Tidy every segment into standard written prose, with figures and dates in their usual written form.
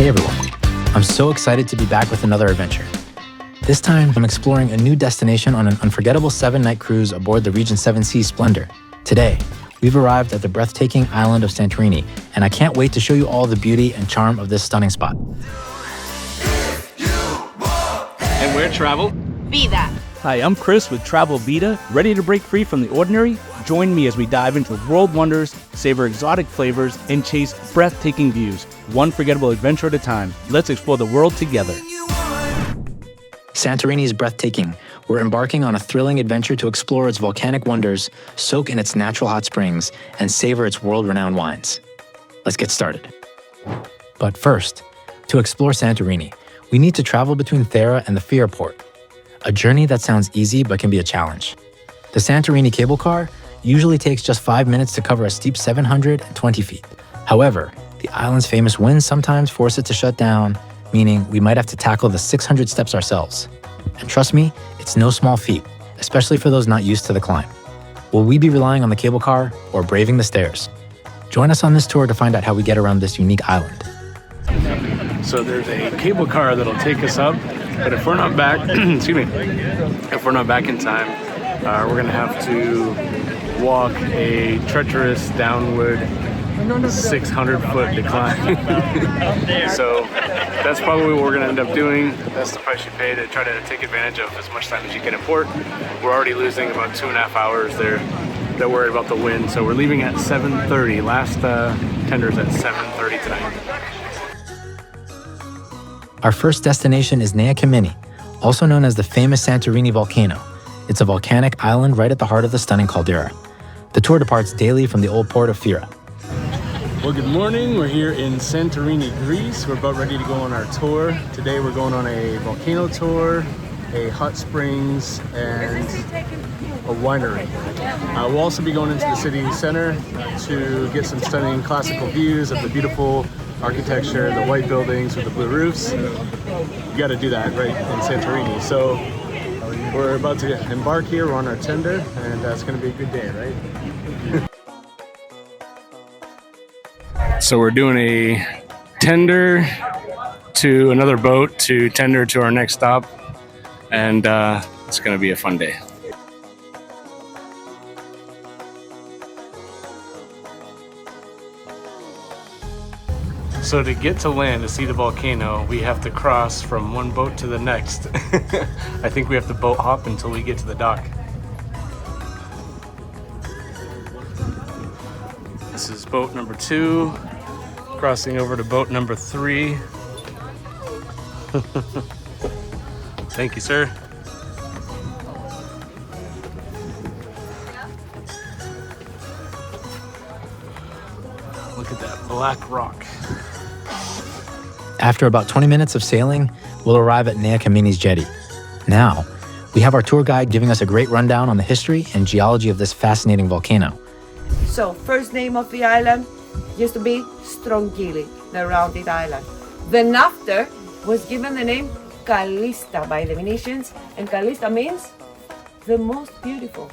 Hey everyone, I'm so excited to be back with another adventure. This time, I'm exploring a new destination on an unforgettable 7-night cruise aboard the Regent 7 Seas Splendor. Today, we've arrived at the breathtaking island of Santorini, and I can't wait to show you all the beauty and charm of this stunning spot. And where travel? Vida. Hi, I'm Chris with Travel Vida, ready to break free from the ordinary. Join me as we dive into world wonders, savor exotic flavors, and chase breathtaking views, one forgettable adventure at a time. Let's explore the world together. Santorini is breathtaking. We're embarking on a thrilling adventure to explore its volcanic wonders, soak in its natural hot springs, and savor its world-renowned wines. Let's get started. But first, to explore Santorini, we need to travel between Thera and the Fira port. A journey that sounds easy but can be a challenge. The Santorini cable car usually takes just 5 minutes to cover a steep 720 feet. However, the island's famous winds sometimes force it to shut down, meaning we might have to tackle the 600 steps ourselves. And trust me, it's no small feat, especially for those not used to the climb. Will we be relying on the cable car or braving the stairs? Join us on this tour to find out how we get around this unique island. So there's a cable car that'll take us up, but if we're not back, excuse me, if we're not back in time, we're gonna have to walk a treacherous downward 600-foot decline. So that's probably what we're gonna end up doing. That's the price you pay to try to take advantage of as much time as you can in port. We're already losing about 2.5 hours there. They're worried about the wind, so we're leaving at 7:30. Last tender's at 7:30 tonight. Our first destination is Nea Kameni, also known as the famous Santorini volcano. It's a volcanic island right at the heart of the stunning caldera. The tour departs daily from the old port of Fira. Well, good morning. We're here in Santorini, Greece. We're about ready to go on our tour. Today we're going on a volcano tour, a hot springs, and a winery. We'll also be going into the city center to get some stunning classical views of the beautiful architecture, the white buildings with the blue roofs. You got to do that right in Santorini. So we're about to embark here. We're on our tender, and it's going to be a good day, right? So we're doing a tender to another boat to tender to our next stop, and it's going to be a fun day. So to get to land to see the volcano, we have to cross from one boat to the next. I think we have to boat hop until we get to the dock. This is boat number 2, crossing over to boat number 3. Thank you, sir. Look at that black rock. After about 20 minutes of sailing, we'll arrive at Nea Kameni's jetty. Now, we have our tour guide giving us a great rundown on the history and geology of this fascinating volcano. So, first name of the island used to be Strongili, the rounded island. Then after was given the name Callista by the Venetians, and Callista means the most beautiful.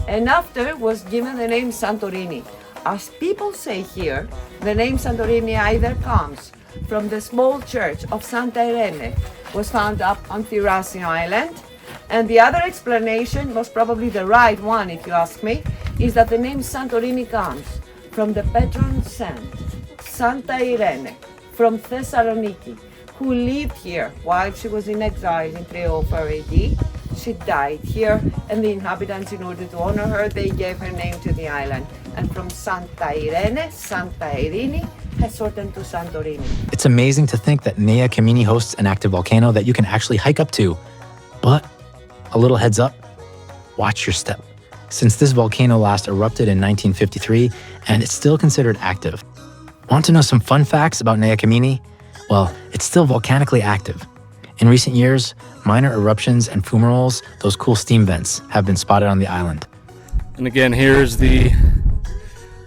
And after was given the name Santorini. As people say here, the name Santorini either comes from the small church of Santa Irene, was found up on Thracian Island, and the other explanation, most probably the right one if you ask me, is that the name Santorini comes from the patron saint, Santa Irene, from Thessaloniki, who lived here while she was in exile in 304 AD. She died here, and the inhabitants, in order to honor her, they gave her name to the island. And from Santa Irene, Santa Irini, has shortened to Santorini. It's amazing to think that Nea Kameni hosts an active volcano that you can actually hike up to. But a little heads up, watch your step. Since this volcano last erupted in 1953, and it's still considered active. Want to know some fun facts about Nea Kameni? Well, it's still volcanically active. In recent years, minor eruptions and fumaroles, those cool steam vents, have been spotted on the island. And again, here's the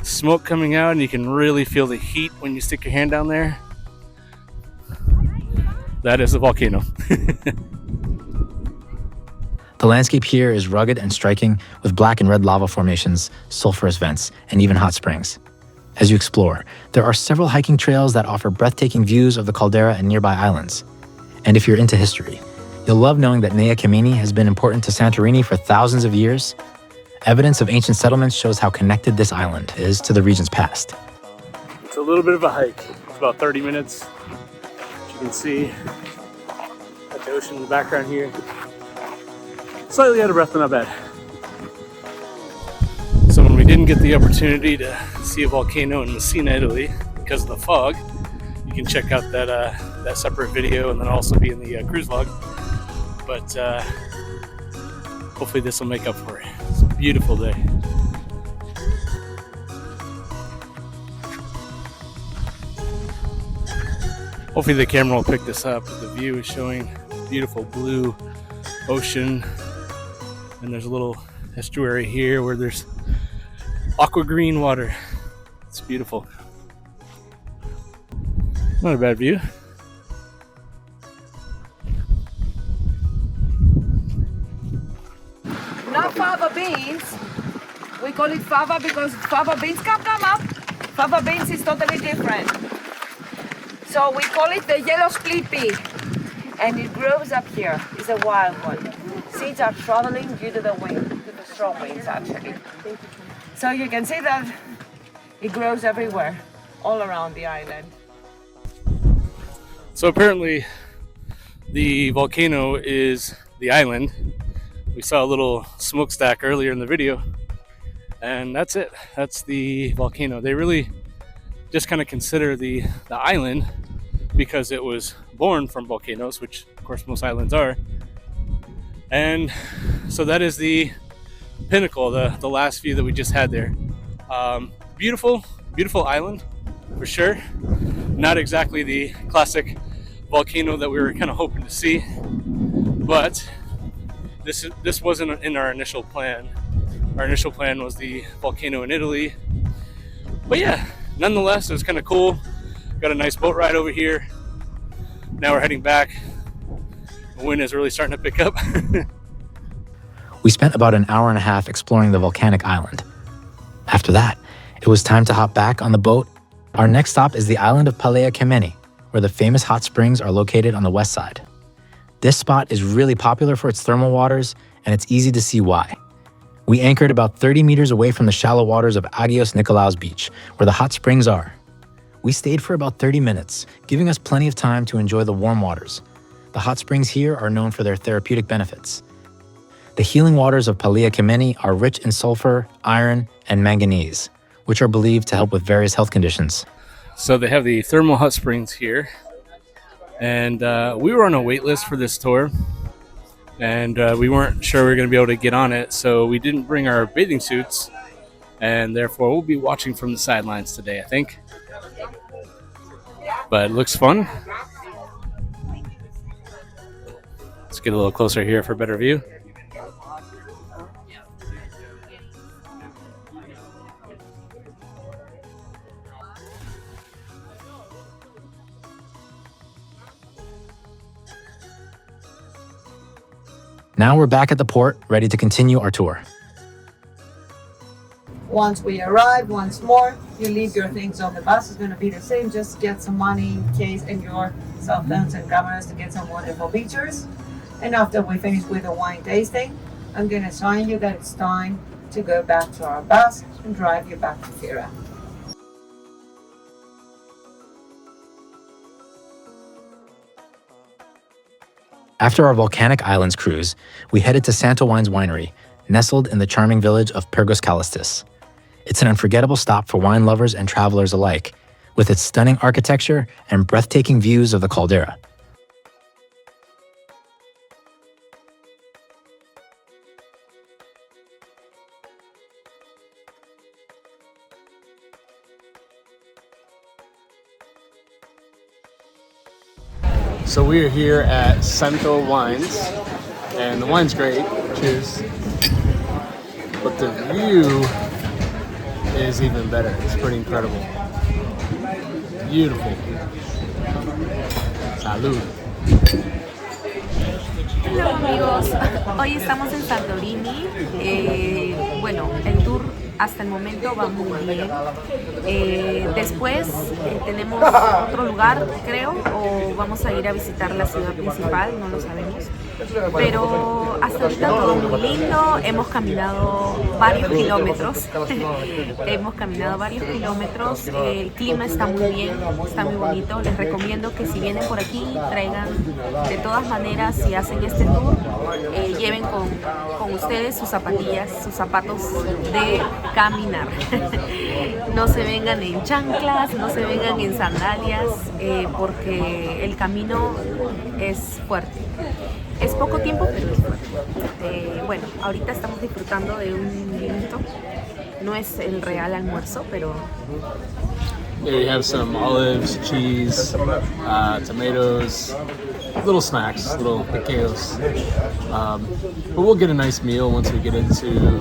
smoke coming out, and you can really feel the heat when you stick your hand down there. That is a volcano. The landscape here is rugged and striking, with black and red lava formations, sulfurous vents, and even hot springs. As you explore, there are several hiking trails that offer breathtaking views of the caldera and nearby islands. And if you're into history, you'll love knowing that Nea Kameni has been important to Santorini for thousands of years. Evidence of ancient settlements shows how connected this island is to the region's past. It's a little bit of a hike. It's about 30 minutes. As you can see, got the ocean in the background here. Slightly out of breath, but not bad. So when we didn't get the opportunity to see a volcano in Moussaka, Italy, because of the fog, you can check out that separate video and then also be in the cruise vlog. But hopefully this will make up for it. It's a beautiful day. Hopefully the camera will pick this up. The view is showing beautiful blue ocean, and there's a little estuary here where there's aqua green water. It's beautiful. Not a bad view. Not fava beans. We call it fava because fava beans come up. Fava beans is totally different. So we call it the yellow split pea. And it grows up here. It's a wild one. Seeds are traveling due to the wind, to the strong winds actually. So you can see that it grows everywhere, all around the island. So apparently the volcano is the island. We saw a little smokestack earlier in the video, and that's it. That's the volcano. They really just kind of consider the island because it was born from volcanoes, which of course most islands are. And so that is the pinnacle, the last view that we just had there. Beautiful island for sure. Not exactly the classic volcano that we were kind of hoping to see, but this wasn't in our initial plan. Our initial plan was the volcano in Italy. But yeah, nonetheless, it was kind of cool. Got a nice boat ride over here. Now we're heading back. The wind is really starting to pick up. We spent about an hour and a half exploring the volcanic island. After that, it was time to hop back on the boat. Our next stop is the island of Palaia Kameni, where the famous hot springs are located on the west side. This spot is really popular for its thermal waters, and it's easy to see why. We anchored about 30 meters away from the shallow waters of Agios Nikolaos Beach, where the hot springs are. We stayed for about 30 minutes, giving us plenty of time to enjoy the warm waters. The hot springs here are known for their therapeutic benefits. The healing waters of Palaia Kameni are rich in sulfur, iron, and manganese, which are believed to help with various health conditions. So they have the thermal hot springs here. And we were on a wait list for this tour. And we weren't sure we were going to be able to get on it, so we didn't bring our bathing suits. And therefore, we'll be watching from the sidelines today, I think. But it looks fun. Let's get a little closer here for a better view. Now we're back at the port, ready to continue our tour. Once we arrive, once more, you leave your things on the bus. It's going to be the same. Just get some money in case and your cell phones and cameras to get some wonderful pictures. And after we finish with the wine tasting, I'm going to sign you that it's time to go back to our bus and drive you back to Vida. After our volcanic islands cruise, we headed to Santo Wine's winery, nestled in the charming village of Pergos Kallistis. It's an unforgettable stop for wine lovers and travelers alike, with its stunning architecture and breathtaking views of the caldera. So we are here at Santo Wines, and the wine's great, cheers. But the view is even better. It's pretty incredible. Beautiful. Salud. Hola amigos, hoy estamos en Santorini. Bueno, el tour hasta el momento va muy bien. Después tenemos otro lugar, creo, o vamos a ir a visitar la ciudad principal, no lo sabemos. Pero hasta ahorita todo muy lindo, hemos caminado varios kilómetros. El clima está muy bien, está muy bonito. Les recomiendo que si vienen por aquí, traigan de todas maneras, si hacen este tour, lleven con ustedes sus zapatillas, sus zapatos de caminar. No se vengan en chanclas, no se vengan en sandalias, porque el camino es fuerte. Es poco tiempo, pero es fuerte. Bueno, ahorita estamos disfrutando de un vinito. No es el real almuerzo, pero... There you have some olives, cheese, tomatoes, little snacks, little pequeños. But we'll get a nice meal once we get into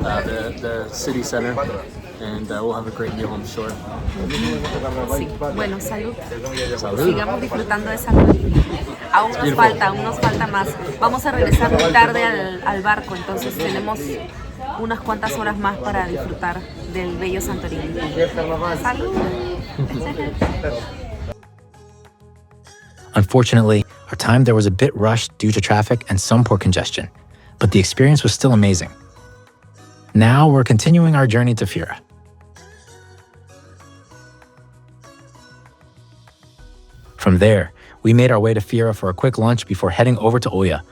the city center, and we'll have a great meal, I'm sure. Sí. Bueno, salud. Salud. Sigamos disfrutando de esa noche. Aún nos falta más. Vamos a regresar muy tarde al barco, entonces tenemos unas cuantas horas más para disfrutar del bello Santorini. ¡Salud! Unfortunately, our time there was a bit rushed due to traffic and some port congestion, but the experience was still amazing. Now we're continuing our journey to Fira. From there, we made our way to Fira for a quick lunch before heading over to Oya.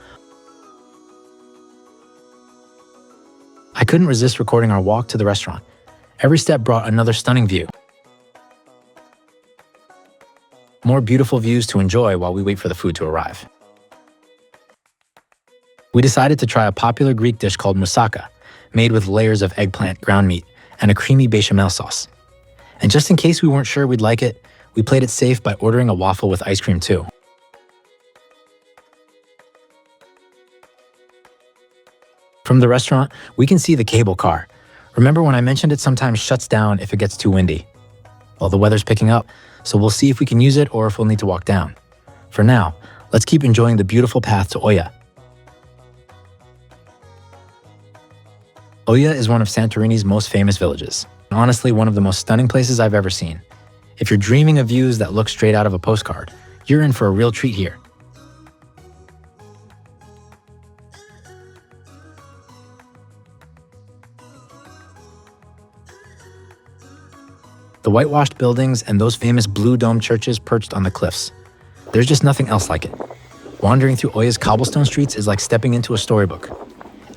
I couldn't resist recording our walk to the restaurant. Every step brought another stunning view. More beautiful views to enjoy while we wait for the food to arrive. We decided to try a popular Greek dish called Moussaka, made with layers of eggplant, ground meat, and a creamy bechamel sauce. And just in case we weren't sure we'd like it, we played it safe by ordering a waffle with ice cream too. From the restaurant, we can see the cable car. Remember when I mentioned it sometimes shuts down if it gets too windy? Well, the weather's picking up, so we'll see if we can use it or if we'll need to walk down. For now, let's keep enjoying the beautiful path to Oya. Oya is one of Santorini's most famous villages, and honestly one of the most stunning places I've ever seen. If you're dreaming of views that look straight out of a postcard, you're in for a real treat here. The whitewashed buildings and those famous blue dome churches perched on the cliffs. There's just nothing else like it. Wandering through Oya's cobblestone streets is like stepping into a storybook.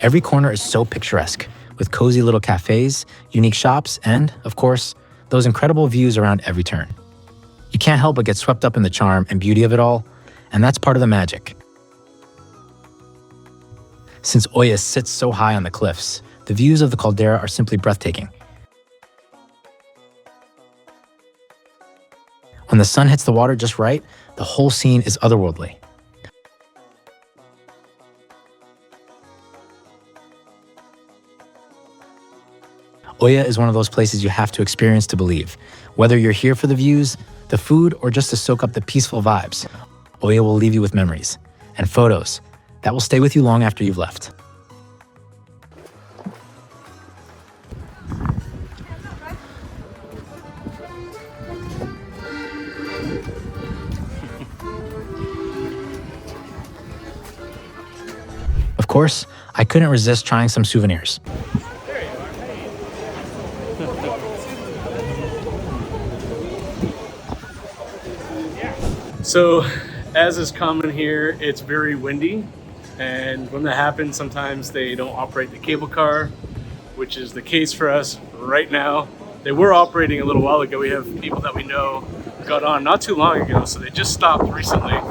Every corner is so picturesque, with cozy little cafes, unique shops, and, of course, those incredible views around every turn. You can't help but get swept up in the charm and beauty of it all, and that's part of the magic. Since Oya sits so high on the cliffs, the views of the caldera are simply breathtaking. When the sun hits the water just right, the whole scene is otherworldly. Oya is one of those places you have to experience to believe. Whether you're here for the views, the food, or just to soak up the peaceful vibes, Oya will leave you with memories and photos that will stay with you long after you've left. Of course, I couldn't resist trying some souvenirs. So, as is common here, it's very windy, and when that happens, sometimes they don't operate the cable car, which is the case for us right now. They were operating a little while ago. We have people that we know got on not too long ago, so they just stopped recently.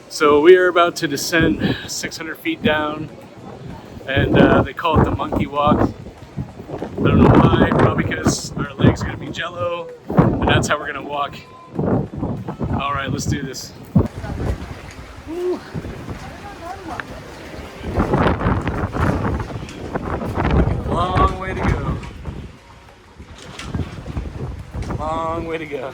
So we are about to descend 600 feet down, and they call it the monkey walk. I don't know why, probably because our legs are gonna be jello, and that's how we're gonna walk. All right, let's do this. Woo. Long way to go. Long way to go.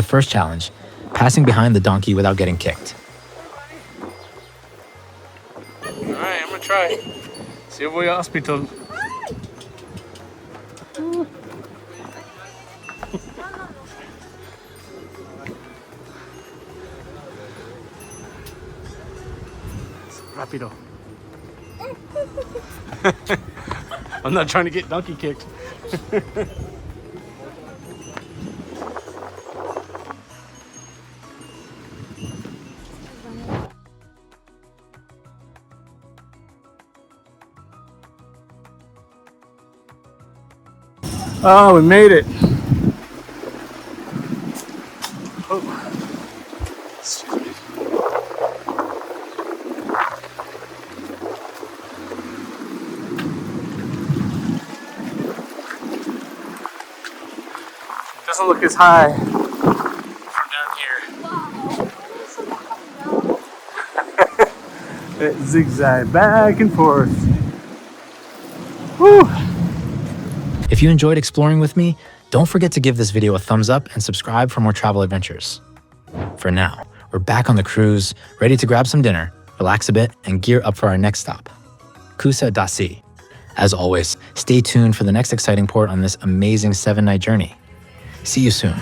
first challenge, passing behind the donkey without getting kicked. Alright, I'm gonna try. See if we hospital. Rapido. I'm not trying to get donkey kicked. Oh, we made it. Oh. Excuse me. Doesn't look as high from down here. It zigzag back and forth. Whew. If you enjoyed exploring with me, don't forget to give this video a thumbs up and subscribe for more travel adventures. For now, we're back on the cruise, ready to grab some dinner, relax a bit, and gear up for our next stop, Kusa Dasi. As always, stay tuned for the next exciting port on this amazing 7-night journey. See you soon.